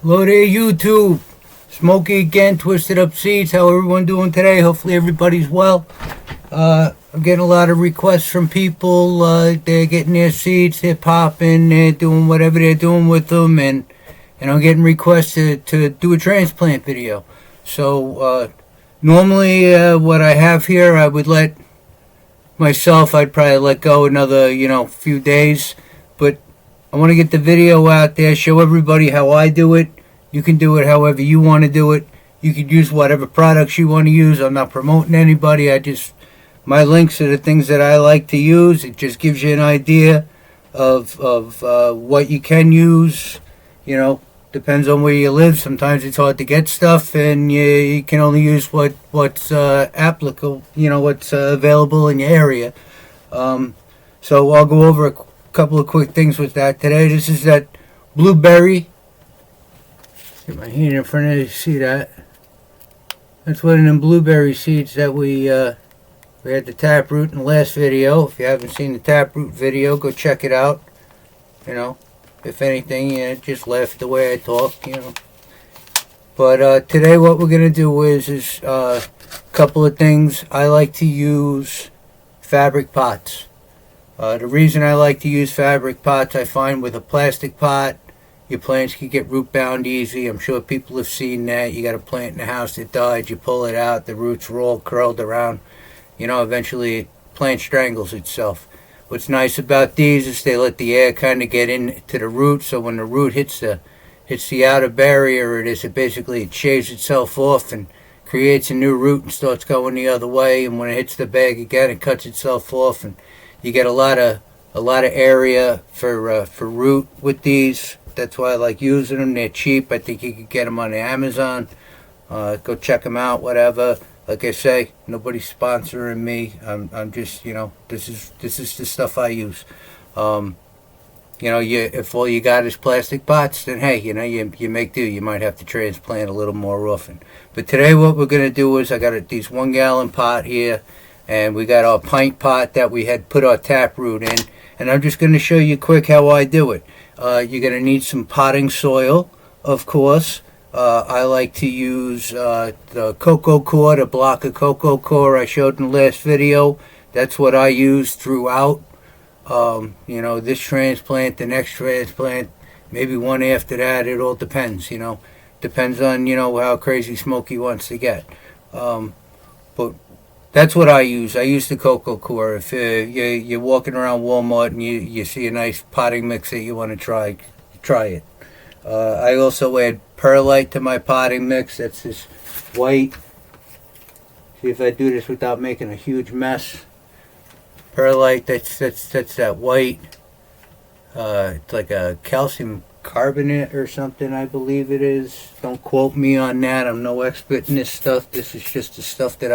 Hello there, YouTube. Smokey again, Twisted Up Seeds. How everyone doing today? Hopefully everybody's well. I'm getting a lot of requests from people. They're getting their seeds, they're popping, they're doing whatever they're doing with them, and I'm getting requests to do a transplant video. So normally what I have here, I would let myself, I'd probably let go another, few days, but I want to get the video out there, show everybody how I do it. You can do it however you want to do it. You can use whatever products you want to use. I'm not promoting anybody. My links are the things that I like to use. It just gives you an idea of what you can use. Depends on where you live. Sometimes it's hard to get stuff, and you can only use what's applicable. What's available in your area. So I'll go over a couple of quick things with that today. This is that blueberry. Get my hand in front of you to see that. That's one of them blueberry seeds that we had the taproot in the last video. If you haven't seen the taproot video, go check it out. If anything, just laugh at the way I talk. But today what we're going to do is a couple of things. I like to use fabric pots. The reason I like to use fabric pots, I find with a plastic pot, your plants can get root bound easy. I'm sure people have seen that. You got a plant in the house that died, you pull it out, the roots are all curled around. Eventually the plant strangles itself. What's nice about these is they let the air kind of get into the root, so when the root hits the outer barrier, it basically shaves itself off and creates a new root and starts going the other way. And when it hits the bag again, it cuts itself off, and you get a lot of area for root with these. That's why I like using them. They're cheap. I think you could get them on the Amazon. Go check them out. Whatever. Like I say, nobody's sponsoring me. I'm just this is the stuff I use. If all you got is plastic pots, then hey, you make do. You might have to transplant a little more often. But today what we're gonna do is I got these 1 gallon pot here. And we got our pint pot that we had put our taproot in. And I'm just going to show you quick how I do it. You're going to need some potting soil, of course. I like to use the cocoa core, the block of cocoa core I showed in the last video. That's what I use throughout. This transplant, the next transplant, maybe one after that. It all depends, Depends on, how crazy Smokey wants to get. But that's what I use. I use the cocoa core. If you're walking around Walmart and you see a nice potting mix that you want to try it. I also add perlite to my potting mix. That's this white. See if I do this without making a huge mess. Perlite, that's that white. It's like a calcium carbonate or something, I believe it is. Don't quote me on that. I'm no expert in this stuff. This is just the stuff that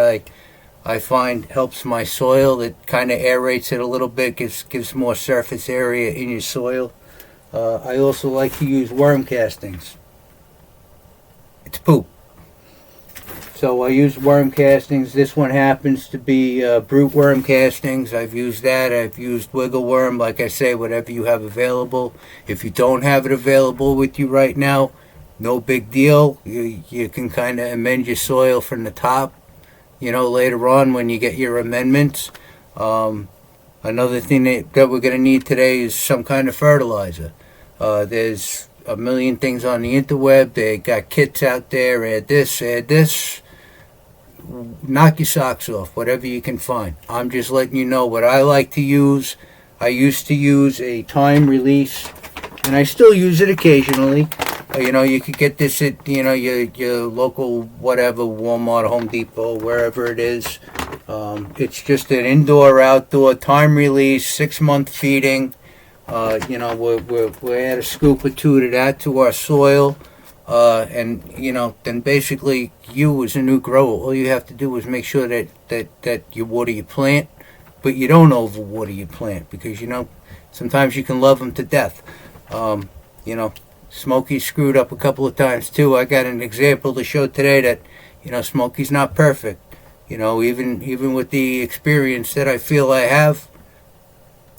I find helps my soil. It kind of aerates it a little bit, gives more surface area in your soil. I also like to use worm castings. It's poop. So I use worm castings. This one happens to be brute worm castings. I've used that. I've used wiggle worm. Like I say, whatever you have available. If you don't have it available with you right now, no big deal. You can kind of amend your soil from the top. Later on when you get your amendments. Another thing that we're going to need today is some kind of fertilizer. There's a million things on the interweb. They got kits out there. Add this. Knock your socks off, whatever you can find. I'm just letting you know what I like to use. I used to use a time release, and I still use it occasionally. You could get this at your local whatever, Walmart, Home Depot, wherever it is. It's just an indoor-outdoor time release, 6-month feeding. We add a scoop or two to that to our soil, and then basically you as a new grower, all you have to do is make sure that you water your plant, but you don't overwater your plant because sometimes you can love them to death. Smokey screwed up a couple of times too. I got an example to show today that Smokey's not perfect. Even with the experience that I feel I have,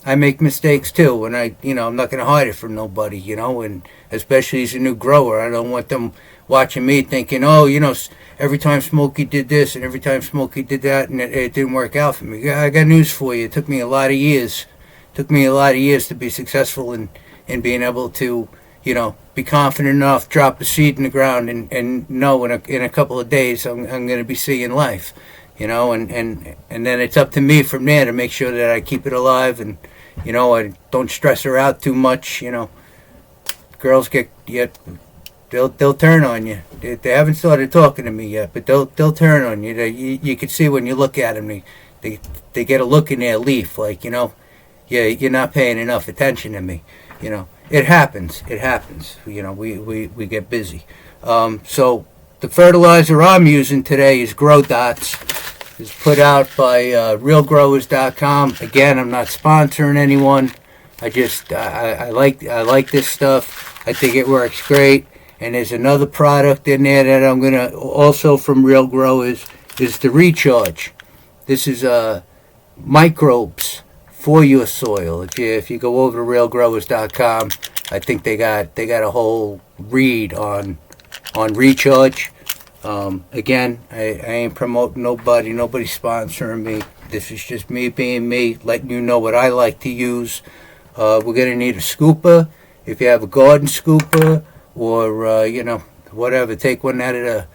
I make mistakes too, and I'm not going to hide it from nobody, and especially as a new grower, I don't want them watching me thinking, oh, every time Smokey did this and every time Smokey did that, and it didn't work out for me. I got news for you. It took me a lot of years. To be successful in being able to, be confident enough, drop a seed in the ground, and know in a couple of days I'm going to be seeing life, and then it's up to me from there to make sure that I keep it alive, and I don't stress her out too much. Girls they'll turn on you. They haven't started talking to me yet, but they'll turn on you. You can see when you look at them, they get a look in their leaf, like, yeah, you're not paying enough attention to me. It happens. We get busy. So the fertilizer I'm using today is Grow Dots. It's put out by realgrowers.com. Again, I'm not sponsoring anyone. I like this stuff. I think it works great. And there's another product in there that I'm gonna also from Real Growers is the Recharge. This is microbes for your soil. If you go over to realgrowers.com, I think they got a whole read on Recharge. Again, I ain't promoting nobody. Nobody's sponsoring me. This is just me being me, letting you know what I like to use. We're going to need a scooper. If you have a garden scooper or, whatever, take one out of the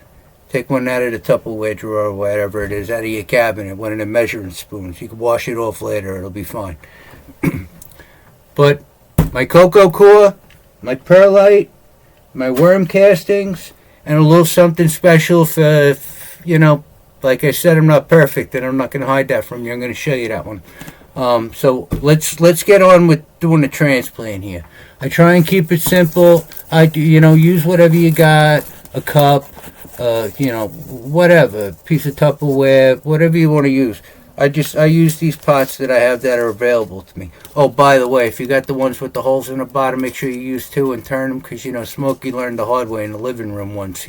Tupperware drawer or whatever it is, out of your cabinet, one of the measuring spoons. You can wash it off later. It'll be fine. But my cocoa core, my perlite, my worm castings, and a little something special for, like I said, I'm not perfect, and I'm not going to hide that from you. I'm going to show you that one. So let's get on with doing the transplant here. I try and keep it simple. I do, use whatever you got, a cup, whatever, piece of Tupperware, whatever you want to use. I use these pots that I have that are available to me. Oh, by the way, if you got the ones with the holes in the bottom, make sure you use two and turn them, because, Smokey learned the hard way in the living room once,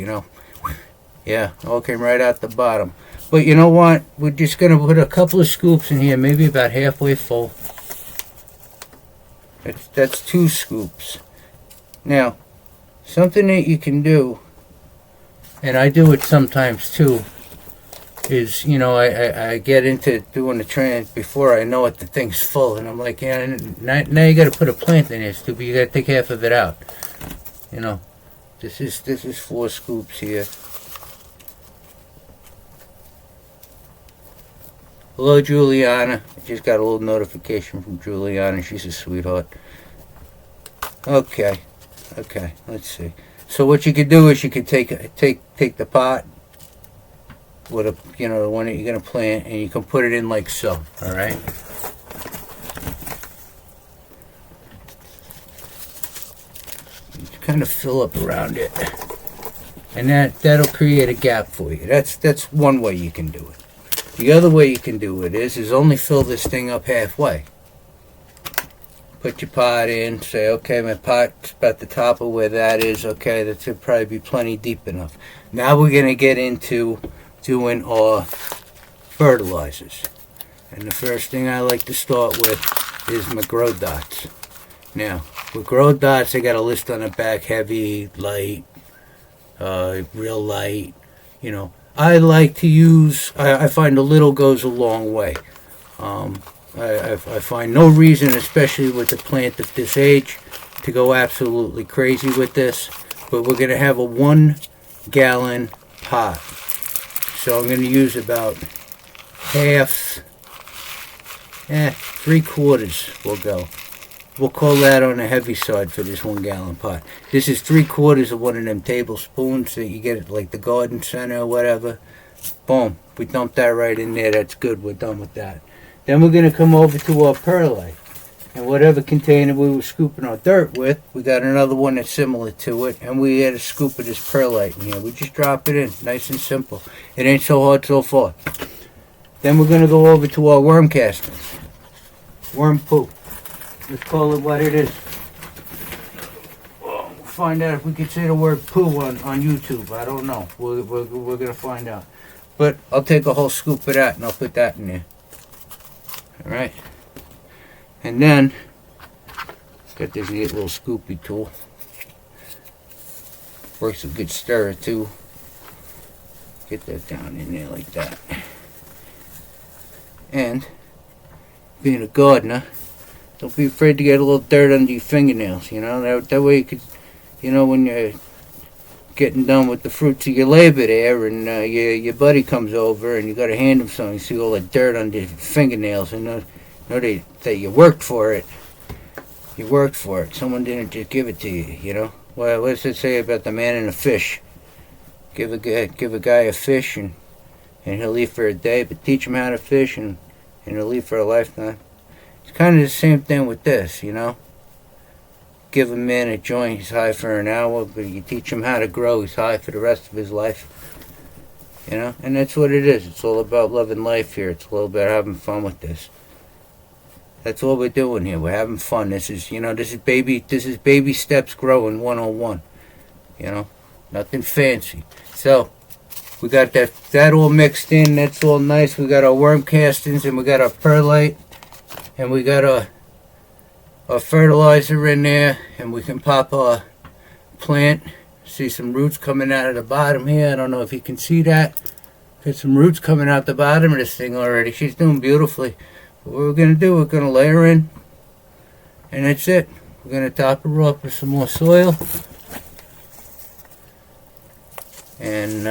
Yeah, all came right out the bottom. But you know what? We're just going to put a couple of scoops in here, maybe about halfway full. That's 2 scoops. Now, something that you can do, and I do it sometimes too, is, I get into doing the trans before I know it, the thing's full, and I'm like, yeah, now you got to put a plant in here, stupid. You got to take half of it out. This is 4 scoops here. Hello, Juliana. I just got a little notification from Juliana. She's a sweetheart. Okay, let's see. So what you could do is you could take the pot with the one that you're gonna plant, and you can put it in like so. All right. You kind of fill up around it, and that'll create a gap for you. That's one way you can do it. The other way you can do it is only fill this thing up halfway. Put your pot in, say, okay, my pot's about the top of where that is. Okay, that should probably be plenty deep enough. Now we're going to get into doing our fertilizers. And the first thing I like to start with is my Grow Dots. Now, with Grow Dots, I got a list on the back: heavy, light, real light. I like to use, I find a little goes a long way. I find no reason, especially with a plant of this age, to go absolutely crazy with this. But we're going to have a 1 gallon pot. So I'm going to use about half, 3/4 will go. We'll call that on the heavy side for this 1 gallon pot. This is 3/4 of one of them tablespoons that you get at like the garden center or whatever. Boom. We dump that right in there. That's good. We're done with that. Then we're going to come over to our perlite. And whatever container we were scooping our dirt with, we got another one that's similar to it. And we had a scoop of this perlite in here. We just drop it in. Nice and simple. It ain't so hard so far. Then we're going to go over to our worm castings. Worm poop. Let's call it what it is. We'll find out if we can say the word poo on YouTube. I don't know. We're going to find out. But I'll take a whole scoop of that and I'll put that in there. Alright. And then, got this neat little scoopy tool. Works a good stirrer too. Get that down in there like that. And, being a gardener, don't be afraid to get a little dirt under your fingernails, you know. That way you could, you know, when you're getting done with the fruits of your labor there, and your buddy comes over and you got to hand him something, you see all the dirt under your fingernails, and know that you worked for it. You worked for it. Someone didn't just give it to you, you know. Well, what does it say about the man and the fish? Give a guy a fish and he'll eat for a day, but teach him how to fish and he'll eat for a lifetime. It's kind of the same thing with this, you know. Give a man a joint, he's high for an hour, but you teach him how to grow, he's high for the rest of his life. You know, and that's what it is. It's all about loving life here. It's all about having fun with this. That's all we're doing here. We're having fun. This is baby steps growing 101. You know, nothing fancy. So, we got that all mixed in. That's all nice. We got our worm castings and we got our perlite and we got our fertilizer in there, and we can pop our plant. See some roots coming out of the bottom here. I don't know if you can see that. Got some roots coming out the bottom of this thing already. She's doing beautifully. But what we're going to do, we're going to lay her in, and that's it. We're going to top her off with some more soil, and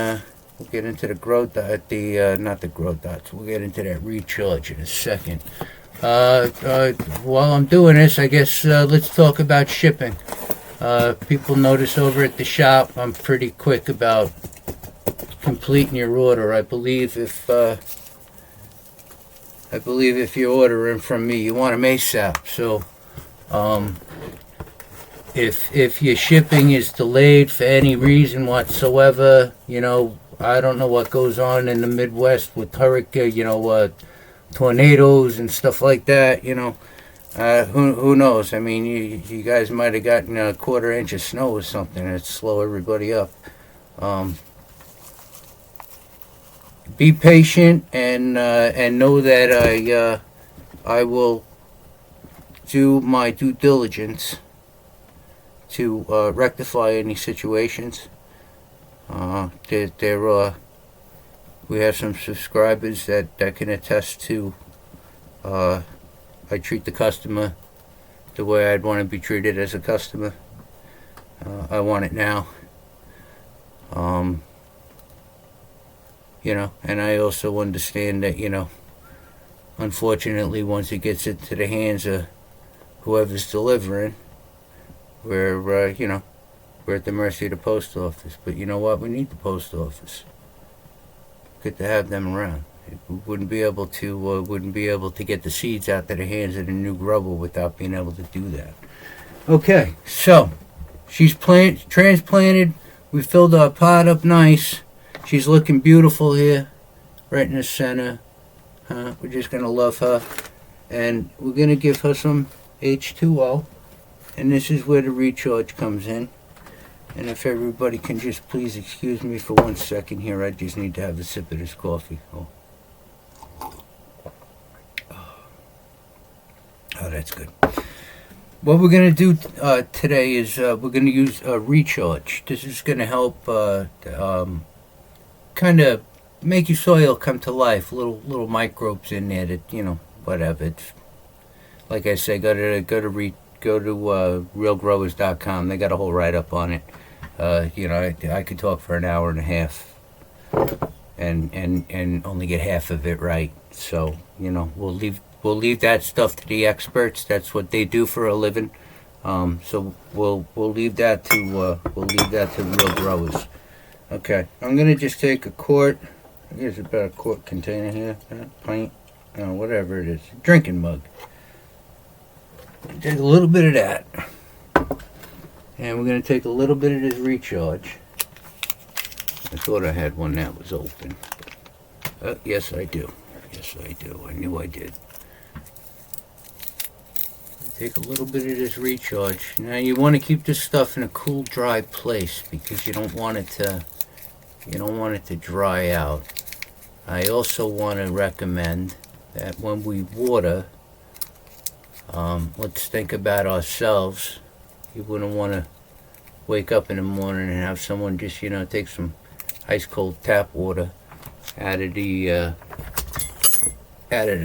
we'll get into the grow dot, not the grow dots. We'll get into that recharge in a second. While I'm doing this, I guess let's talk about shipping. People notice over at the shop I'm pretty quick about completing your order. I believe if you're ordering from me, you want them ASAP. So if your shipping is delayed for any reason whatsoever, you know, I don't know what goes on in the Midwest with hurricane, tornadoes and stuff like that, you know. Who knows? I mean, you guys might have gotten a quarter inch of snow or something to slow everybody up. Be patient and know that I will do my due diligence to rectify any situations. We have some subscribers that can attest to I treat the customer the way I'd want to be treated as a customer. I want it now. You know, and I also understand that, you know, unfortunately, once it gets into the hands of whoever's delivering, we're at the mercy of the post office. But you know what? We need the post office. Good to have them around. We wouldn't be able to get the seeds out to the hands of the new grower without being able to do that. Okay, so she's transplanted. We filled our pot up nice. She's looking beautiful here, right in the center. We're just gonna love her, and we're gonna give her some H2O, and this is where the recharge comes in. And if everybody can just please excuse me for 1 second here, I just need to have a sip of this coffee. Oh, that's good. What we're going to do today is we're going to use a recharge. This is going to help kind of make your soil come to life. Little microbes in there that, you know, whatever. It's, like I say, go to realgrowers.com. They got a whole write-up on it. You know, I could talk for an hour and a half and only get half of it right. So, you know, we'll leave that stuff to the experts. That's what they do for a living. So we'll leave that to Real Growers. Okay, I'm gonna just take a quart. I guess about a quart container here, pint, whatever it is, drinking mug. Take a little bit of that, and we're gonna take a little bit of this recharge. I thought I had one that was open. Yes, I do. Yes, I do. I knew I did. Take a little bit of this recharge. Now you want to keep this stuff in a cool, dry place because you don't want it to dry out. I also want to recommend that when we water, Let's think about ourselves. You wouldn't want to wake up in the morning and have someone just, take some ice cold tap water out of the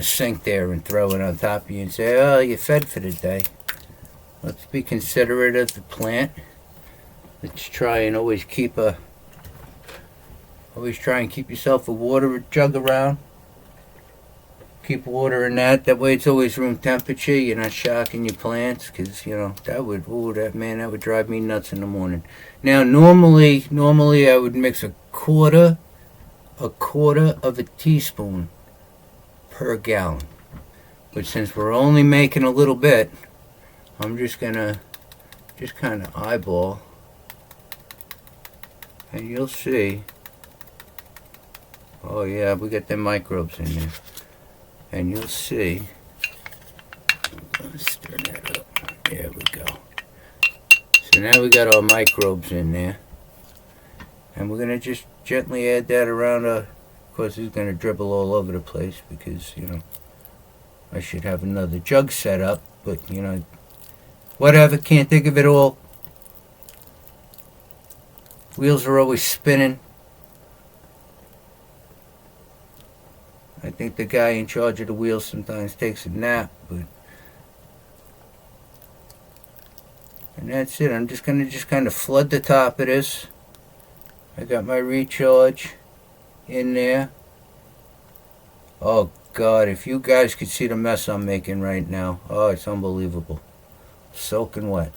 sink there and throw it on top of you and say, "Oh, you're fed for the day." Let's be considerate of the plant. Let's try and always try and keep yourself a water jug around. Keep water in that. That way it's always room temperature. You're not shocking your plants, because that would drive me nuts in the morning. Now normally I would mix a quarter of a teaspoon per gallon. But since we're only making a little bit, I'm just gonna kind of eyeball, and you'll see. Oh yeah, we got the microbes in there. And you'll see. Let's stir that up. There we go. So now we got our microbes in there. And we're going to just gently add that around. Of course, it's going to dribble all over the place because, I should have another jug set up. But, whatever. Can't think of it all. Wheels are always spinning. I think the guy in charge of the wheels sometimes takes a nap, and that's it. I'm just gonna kind of flood the top of this. I got my recharge in there. Oh God, if you guys could see the mess I'm making right now. Oh, it's unbelievable. Soaking wet.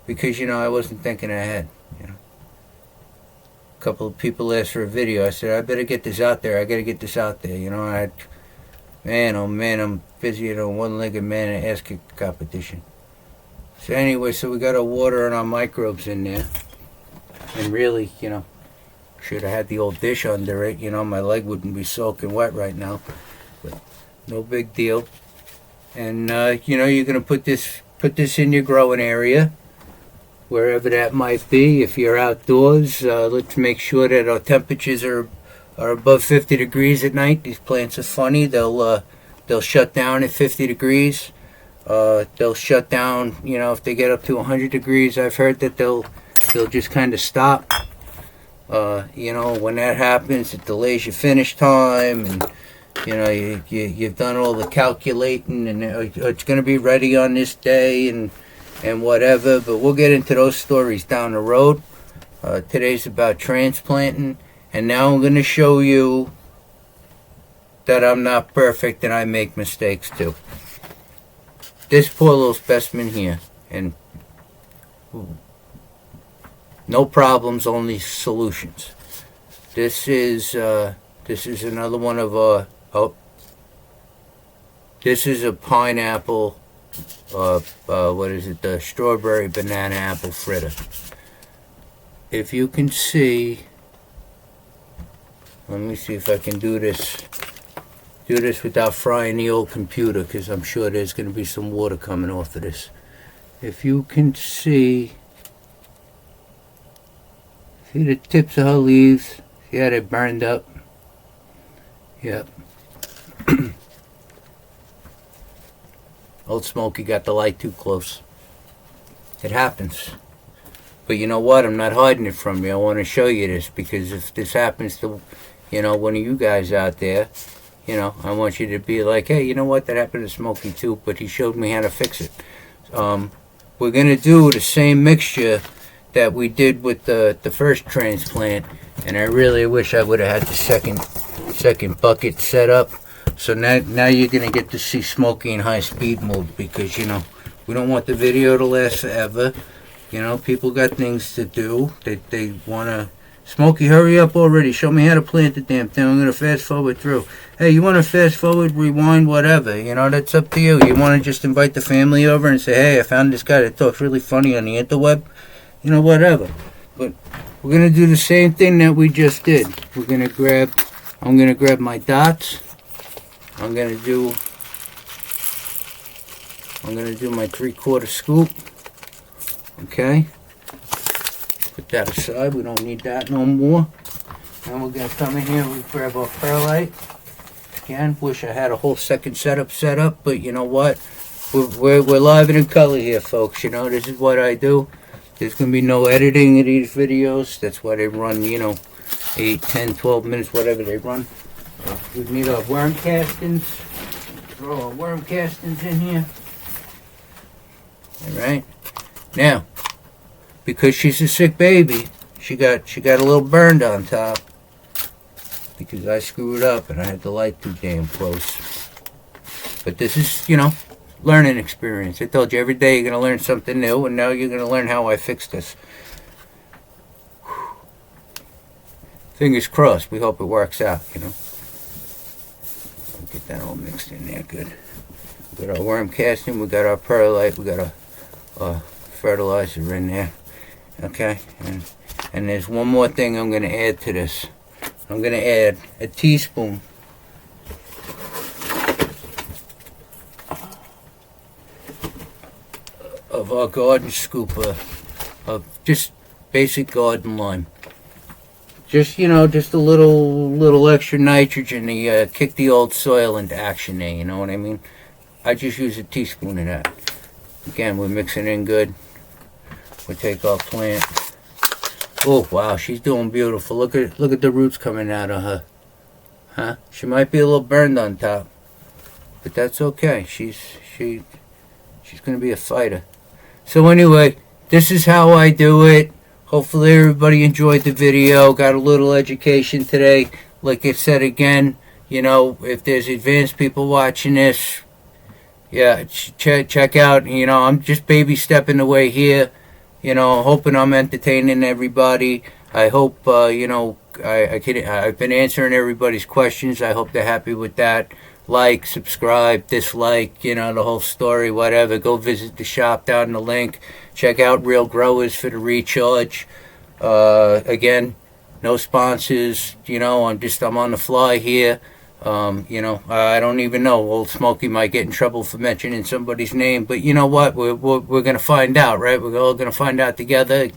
Because, I wasn't thinking ahead, A couple of people asked for a video. I said, I better get this out there. I got to get this out there. Man, oh man, I'm busy at a one-legged man and ass kick competition. So anyway, so we got our water and our microbes in there. And really, should have had the old dish under it. My leg wouldn't be soaking wet right now. But no big deal. And, you're going to put this in your growing area, wherever that might be. If you're outdoors, let's make sure that our temperatures are above 50 degrees at night. These plants are funny. They'll shut down at 50 degrees. They'll shut down, if they get up to 100 degrees. I've heard that they'll just kind of stop. When that happens, it delays your finish time, and you've done all the calculating, and it's going to be ready on this day, and whatever. But we'll get into those stories down the road. Today's about transplanting, and now I'm going to show you that I'm not perfect and I make mistakes too. This poor little specimen here, and no problems, only solutions. This is another one of our. This is a pineapple. What is it? The strawberry banana apple fritter. If you can see, let me see if I can do this without frying the old computer, because I'm sure there's going to be some water coming off of this. If you can see the tips of her leaves. See how they burned up? Yep. Old Smokey got the light too close. It happens. But you know what? I'm not hiding it from you. I want to show you this, because if this happens to, one of you guys out there, I want you to be like, hey, you know what? That happened to Smokey too, but he showed me how to fix it. We're going to do the same mixture that we did with the first transplant, and I really wish I would have had the second bucket set up. So now you're going to get to see Smokey in high speed mode, because, we don't want the video to last forever. People got things to do. They want to, Smokey, hurry up already. Show me how to plant the damn thing. I'm going to fast forward through. Hey, you want to fast forward, rewind, whatever. That's up to you. You want to just invite the family over and say, hey, I found this guy that talks really funny on the interweb. Whatever. But we're going to do the same thing that we just did. I'm going to grab my dots. I'm going to do my 3/4 scoop. Okay. Put that aside. We don't need that no more. Then we're going to come in here. We grab our perlite. Again, wish I had a whole second setup set up, but you know what? we're live and in color here, folks. You know, this is what I do. There's going to be no editing of these videos. That's why they run, 8, 10, 12 minutes, whatever they run. We need our worm castings. Throw our worm castings in here. All right. Now, because she's a sick baby, she got a little burned on top because I screwed up and I had the light too damn close. But this is, learning experience. I told you every day you're going to learn something new, and now you're going to learn how I fix this. Fingers crossed. We hope it works out, Get that all mixed in there good. We got our worm casting, we got our perlite, we got our fertilizer in there. Okay? And there's one more thing I'm going to add to this. I'm going to add a teaspoon of our garden scooper of just basic garden lime. Just, just a little extra nitrogen to kick the old soil into action there, you know what I mean? I just use a teaspoon of that. Again, we're mixing in good. We take our plant. Oh, wow, she's doing beautiful. Look at the roots coming out of her. Huh? She might be a little burned on top, but that's okay. She's going to be a fighter. So anyway, this is how I do it. Hopefully everybody enjoyed the video, got a little education today. Like I said again, if there's advanced people watching this, yeah, check out, I'm just baby stepping away here, hoping I'm entertaining everybody. I hope, I've been answering everybody's questions. I hope they're happy with that. Like, subscribe, dislike, the whole story, whatever. Go visit the shop down in the link. Check out Real Growers for the recharge. Again, no sponsors. I'm on the fly here. I don't even know. Old Smokey might get in trouble for mentioning somebody's name, but you know what? We're gonna find out, right? We're all gonna find out together.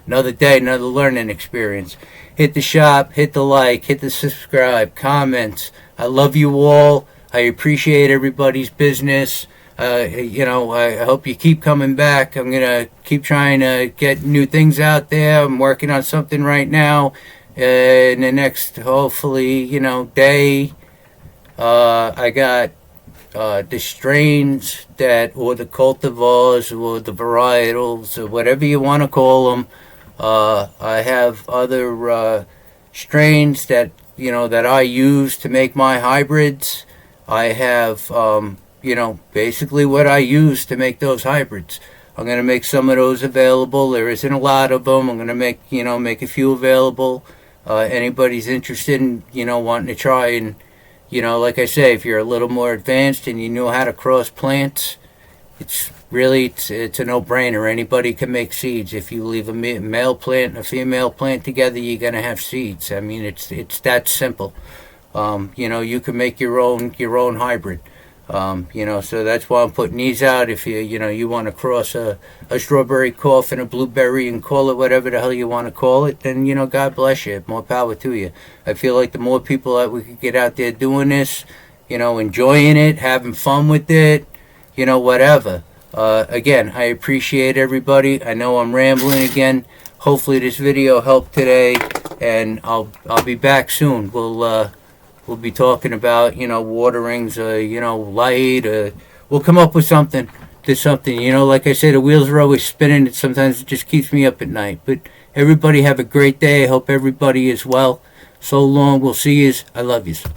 Another day, another learning experience. Hit the shop, hit the like, hit the subscribe, comments. I love you all. I appreciate everybody's business. I hope you keep coming back. I'm going to keep trying to get new things out there. I'm working on something right now. In the next, hopefully, day, I got the strains or the cultivars or the varietals or whatever you want to call them. I have other strains that I use to make my hybrids. I have, basically what I use to make those hybrids. I'm going to make some of those available. There isn't a lot of them. I'm going to make a few available. Anybody's interested in, wanting to try and, like I say, if you're a little more advanced and you know how to cross plants, it's a no-brainer. Anybody can make seeds. If you leave a male plant and a female plant together, you're going to have seeds. I mean, it's that simple. You can make your own hybrid. So that's why I'm putting these out. If you want to cross a strawberry cough and a blueberry and call it whatever the hell you want to call it, then, God bless you. More power to you. I feel like the more people that we could get out there doing this, enjoying it, having fun with it, whatever. Again, I appreciate everybody. I know I'm rambling again. Hopefully this video helped today, and I'll be back soon. We'll be talking about, waterings, light. We'll come up with something. Like I say, the wheels are always spinning. Sometimes it just keeps me up at night. But everybody have a great day. I hope everybody is well. So long. We'll see yous. I love yous.